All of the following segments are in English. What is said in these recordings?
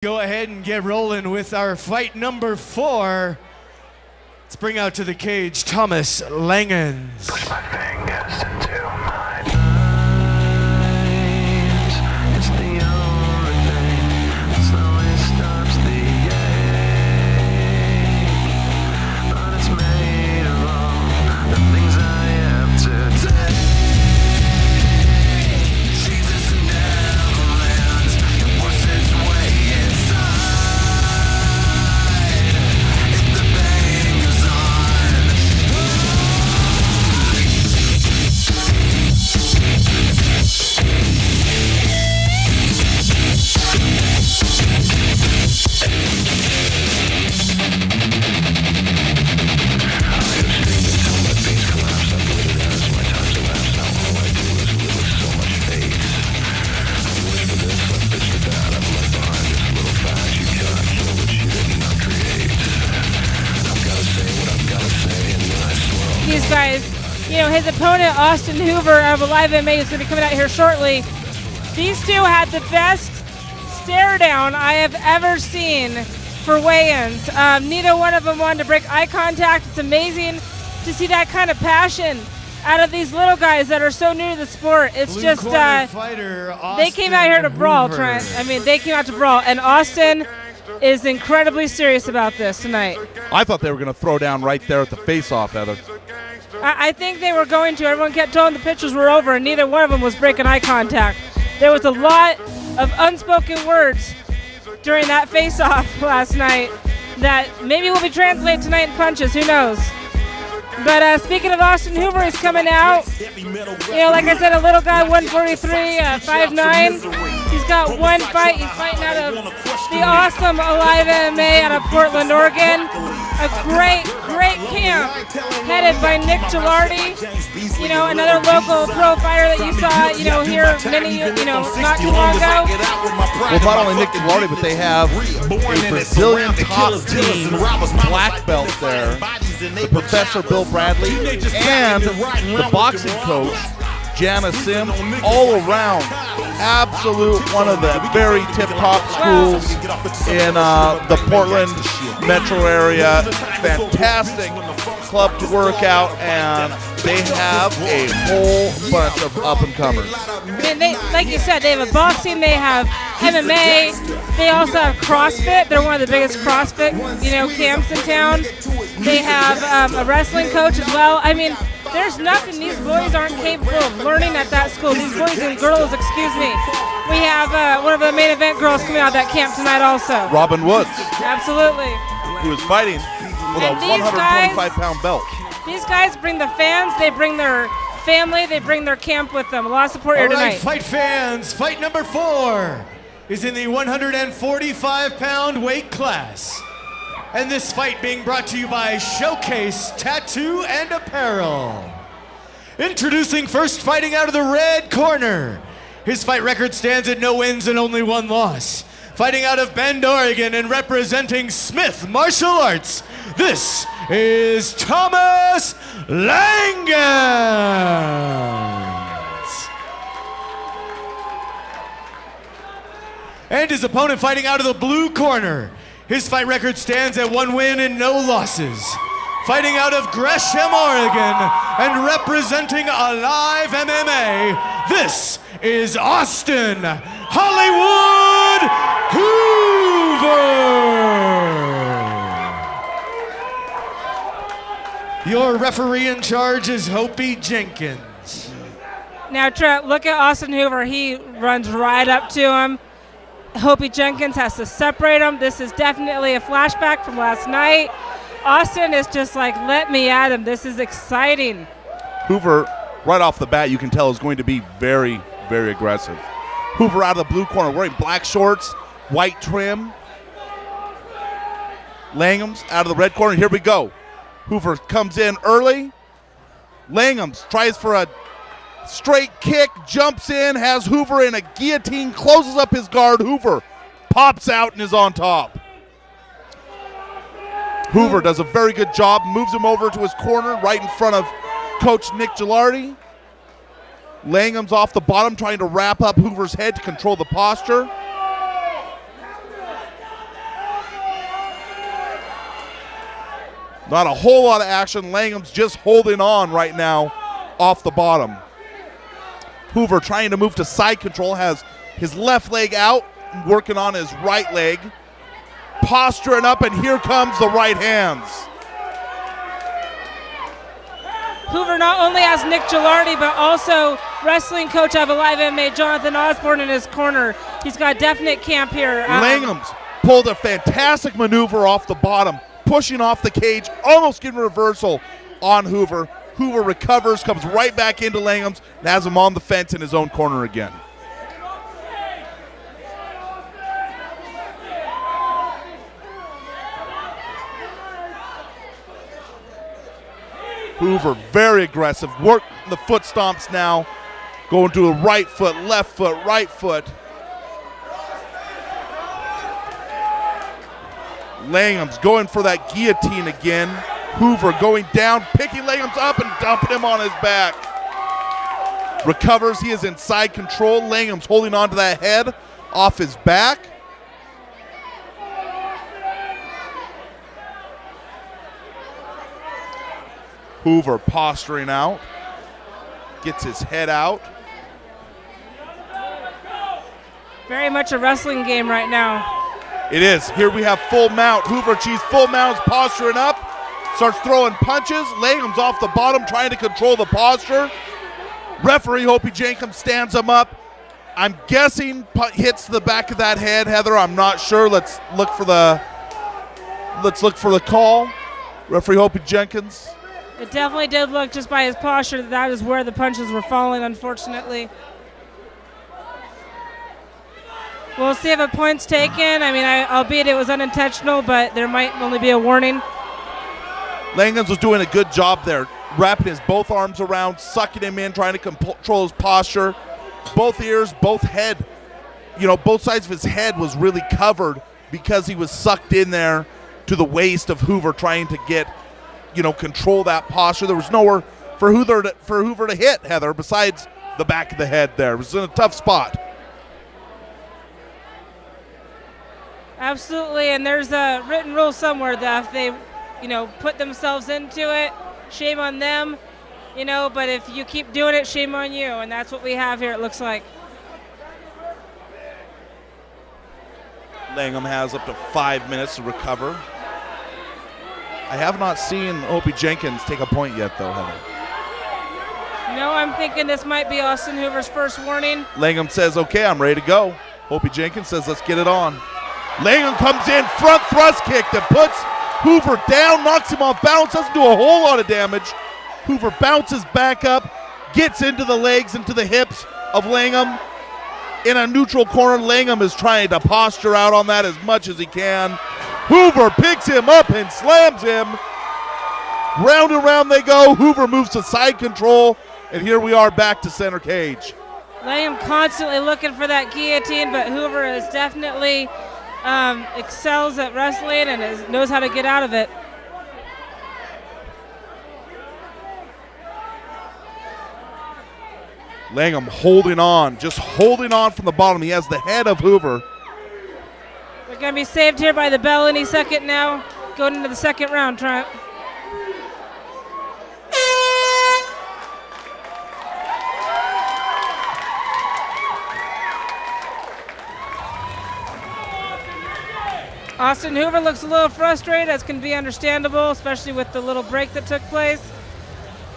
Go ahead and get rolling with our fight number 4. Let's bring out to the cage Thomas Langhans. Push my fingers into my veins. It's the only thing that slowly stops the ache. But it's made of all the things I have today. Jesus never lands and works its way inside. If the pain goes on, these guys, his opponent, Austin Hoover of Alive MMA, is going to be coming out here shortly. These two had the best stare down I have ever seen for weigh-ins. Neither one of them wanted to break eye contact. It's amazing to see that kind of passion out of these little guys that are so new to the sport. It's Blue just, fighter, they came out here to brawl, Hoover. Trent. I mean, they came out to brawl, and Austin is incredibly serious about this tonight. I thought they were going to throw down right there at the face-off, Heather. I think they were going to. Everyone kept telling the pitches were over, and neither one of them was breaking eye contact. There was a lot of unspoken words during that face-off last night that maybe will be translated tonight in punches. Who knows? But speaking of Austin Hoover, he's coming out. Like I said, a little guy, 143, 5'9". He's got one fight. He's fighting out of the awesome Alive MMA out of Portland, Oregon. A great camp headed by Nick Gilardi. Another local pro fighter that you saw, here not too long ago. Well, not only Nick Gilardi, but they have a Brazilian top team black belt there, the Professor Bill Bradley, and the boxing coach, Jana Sim, all around. Absolute one of the very tip-top schools in the Portland metro area. Fantastic club to work out, and they have a whole bunch of up-and-comers. They, like you said, they have a boxing, they have MMA, they also have CrossFit. They're one of the biggest CrossFit, camps in town. They have a wrestling coach as well. I mean, there's nothing these boys aren't capable of learning at that school. These boys and girls, excuse me. We have one of the main event girls coming out of that camp tonight also. Robin Woods, Absolutely. who is fighting with a And these 125-pound belt. These guys bring the fans, they bring their family, they bring their camp with them. A lot of support here All right, tonight. fight fans, fight number 4 is in the 145-pound weight class. And this fight being brought to you by Showcase Tattoo and Apparel. Introducing first, fighting out of the red corner. His fight record stands at no wins and only 1 loss. Fighting out of Bend, Oregon, and representing Smith Martial Arts, this is Thomas Langhans. And his opponent fighting out of the blue corner. His fight record stands at 1 win and no losses. Fighting out of Gresham, Oregon, and representing Alive MMA, this is Austin Hollywood Hoover. Your referee in charge is Hopi Jenkins. Now, Trent, look at Austin Hoover. He runs right up to him. Hopi Jenkins has to separate him. This is definitely a flashback from last night. Austin is just like, let me at him. This is exciting. Hoover, right off the bat, you can tell is going to be very, very aggressive. Hoover out of the blue corner, wearing black shorts, white trim. Langhans out of the red corner. Here we go. Hoover comes in early. Langhans tries for a straight kick, jumps in, has Hoover in a guillotine, closes up his guard. Hoover pops out and is on top. Hoover does a very good job, moves him over to his corner right in front of Coach Nick Gilardi. Langhans off the bottom, trying to wrap up Hoover's head to control the posture. Not a whole lot of action. Langham's just holding on right now off the bottom. Hoover trying to move to side control, has his left leg out, working on his right leg. Posturing up, and here comes the right hands. Hoover not only has Nick Gilardi, but also wrestling coach of Alive MMA, Jonathan Osborne, in his corner. He's got definite camp here. Langham's pulled a fantastic maneuver off the bottom, pushing off the cage, almost getting reversal on Hoover. Hoover recovers, comes right back into Langham's, and has him on the fence in his own corner again. Hoover very aggressive, work the foot stomps now, going to a right foot, right foot. Langham's going for that guillotine again. Hoover going down, picking Langham's up and dumping him on his back. Recovers, he is in side control. Langham's holding on to that head off his back. Hoover posturing out, gets his head out. Very much a wrestling game right now. It is. Here we have full mount. Hoover achieves full mounts, posturing up, starts throwing punches. Langham's off the bottom, trying to control the posture. Referee Opie Jenkins stands him up. I'm guessing hits the back of that head, Heather. I'm not sure. Let's look for the call. Referee Opie Jenkins. It definitely did look, just by his posture, that is where the punches were falling, unfortunately. We'll see if a point's taken. I mean, albeit it was unintentional, but there might only be a warning. Langhans was doing a good job there, wrapping his both arms around, sucking him in, trying to control his posture. Both ears, both head, both sides of his head was really covered because he was sucked in there to the waist of Hoover, trying to get, control that posture. There was nowhere for Hoover to hit, Heather, besides the back of the head there. It was in a tough spot. Absolutely, and there's a written rule somewhere that if they, put themselves into it, shame on them, but if you keep doing it, shame on you, and that's what we have here, it looks like. Langham has up to 5 minutes to recover. I have not seen Opie Jenkins take a point yet, though, Heather. No, I'm thinking this might be Austin Hoover's first warning. Langham says, okay, I'm ready to go. Opie Jenkins says, let's get it on. Langham comes in, front thrust kick that puts Hoover down, knocks him off balance, doesn't do a whole lot of damage. Hoover bounces back up, gets into the legs, into the hips of Langham. In a neutral corner, Langham is trying to posture out on that as much as he can. Hoover picks him up and slams him. Round and round they go. Hoover moves to side control, and here we are back to center cage. Langham constantly looking for that guillotine, but Hoover is definitely excels at wrestling and knows how to get out of it. Langham holding on, just holding on from the bottom. He has the head of Hoover. They're going to be saved here by the bell any second now, going into the second round, Trent. Austin Hoover looks a little frustrated, as can be understandable, especially with the little break that took place.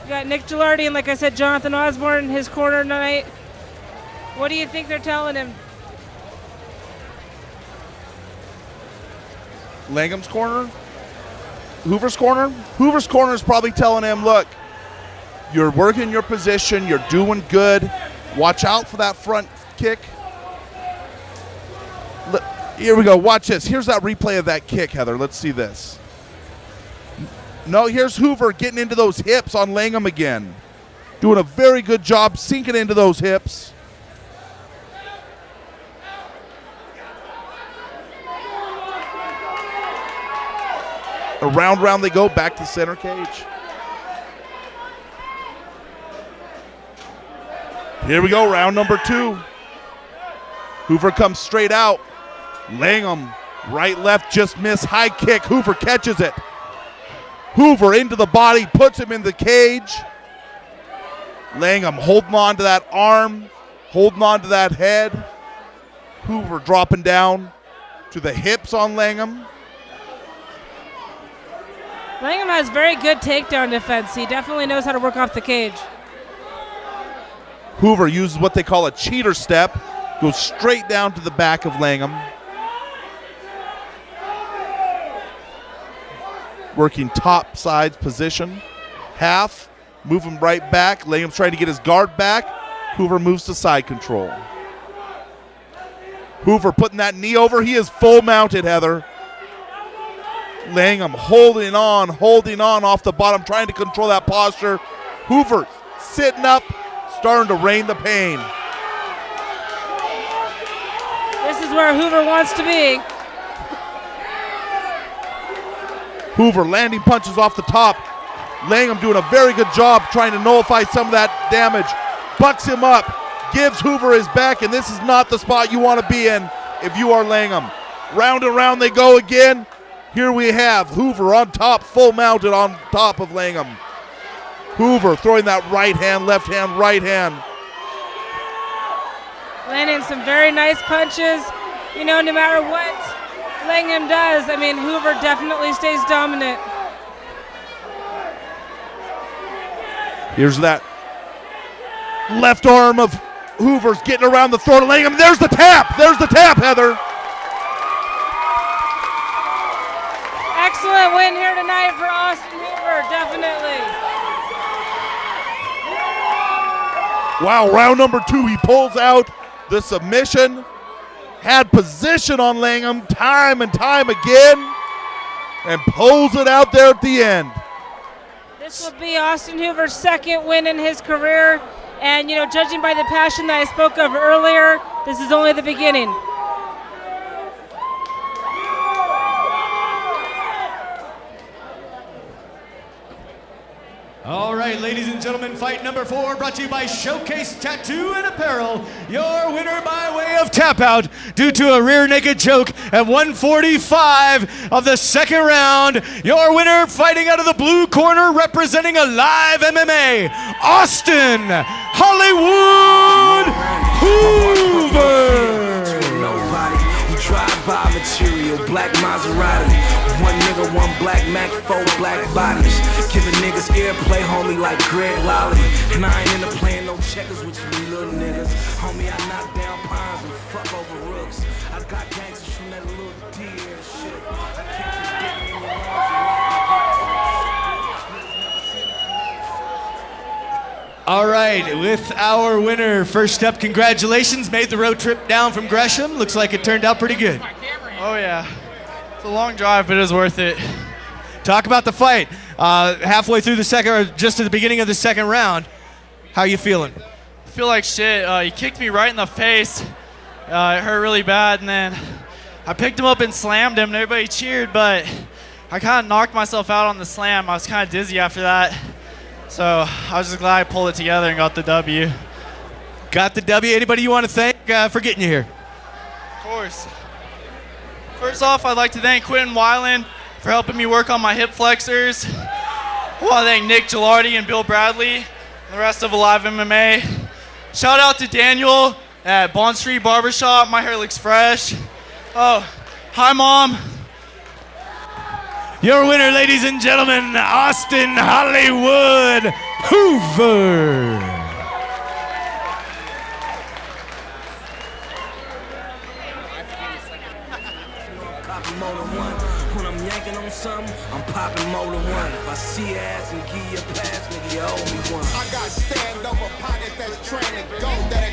You got Nick Gilardi and, like I said, Jonathan Osborne in his corner tonight. What do you think they're telling him? Langham's corner? Hoover's corner? Hoover's corner is probably telling him, look, you're working your position, you're doing good. Watch out for that front kick. Here we go, watch this. Here's that replay of that kick, Heather. Let's see this. No, here's Hoover getting into those hips on Langham again. Doing a very good job sinking into those hips. Round they go, back to center cage. Here we go, round number 2. Hoover comes straight out. Langham, right, left, just miss, high kick. Hoover catches it. Hoover into the body, puts him in the cage. Langham holding on to that arm, holding on to that head. Hoover dropping down to the hips on Langham. Langham has very good takedown defense. He definitely knows how to work off the cage. Hoover uses what they call a cheater step, goes straight down to the back of Langham. Working top sides position. Half, move him right back. Langham's trying to get his guard back. Hoover moves to side control. Hoover putting that knee over. He is full mounted, Heather. Langham holding on off the bottom, trying to control that posture. Hoover sitting up, starting to rein the pain. This is where Hoover wants to be. Hoover landing punches off the top. Langham doing a very good job trying to nullify some of that damage. Bucks him up, gives Hoover his back, and this is not the spot you want to be in if you are Langham. Round and round they go again. Here we have Hoover on top, full mounted on top of Langham. Hoover throwing that right hand, left hand, right hand. Landing some very nice punches. You know, no matter what Langham does, I mean, Hoover definitely stays dominant. Here's that left arm of Hoover's getting around the throat of Langham. There's the tap. There's the tap, Heather. Excellent win here tonight for Austin Hoover, definitely. Wow, round number 2, he pulls out the submission. Had position on Langham time and time again, and pulls it out there at the end. This will be Austin Hoover's second win in his career, and you know, judging by the passion that I spoke of earlier, this is only the beginning. All right, ladies and gentlemen, fight number 4 brought to you by Showcase Tattoo and Apparel. Your winner by way of tap out due to a rear naked choke at 145 of the second round. Your winner fighting out of the blue corner representing Alive MMA, Austin Hollywood Hoover. Drive-by material, black Maserati. One nigga, one black Mac, 4 black bodies. Giving niggas airplay, homie, like Greg Lolly. And I ain't into playing no checkers with you little niggas. Homie, I knock down pines and fuck over rooks. I got gangsters from that little deer shit. I can't predict in your All right, with our winner, first up, congratulations. Made the road trip down from Gresham. Looks like it turned out pretty good. Oh yeah, it's a long drive, but it was worth it. Talk about the fight. Halfway through the second, or just at the beginning of the second round, how you feeling? I feel like shit. He kicked me right in the face. It hurt really bad, and then I picked him up and slammed him, and everybody cheered, but I kind of knocked myself out on the slam. I was kind of dizzy after that. So I was just glad I pulled it together and got the W. Got the W. Anybody you want to thank for getting you here? Of course. First off, I'd like to thank Quentin Weiland for helping me work on my hip flexors. I want to thank Nick Gilardi and Bill Bradley and the rest of Alive MMA. Shout out to Daniel at Bond Street Barbershop. My hair looks fresh. Oh, hi, Mom. Your winner, ladies and gentlemen, Austin Hollywood Hoover. When I'm yanking on something, I'm popping more than one. If I see your ass and give you a pass, nigga, you owe me one. I got stand over pockets that's trained to go that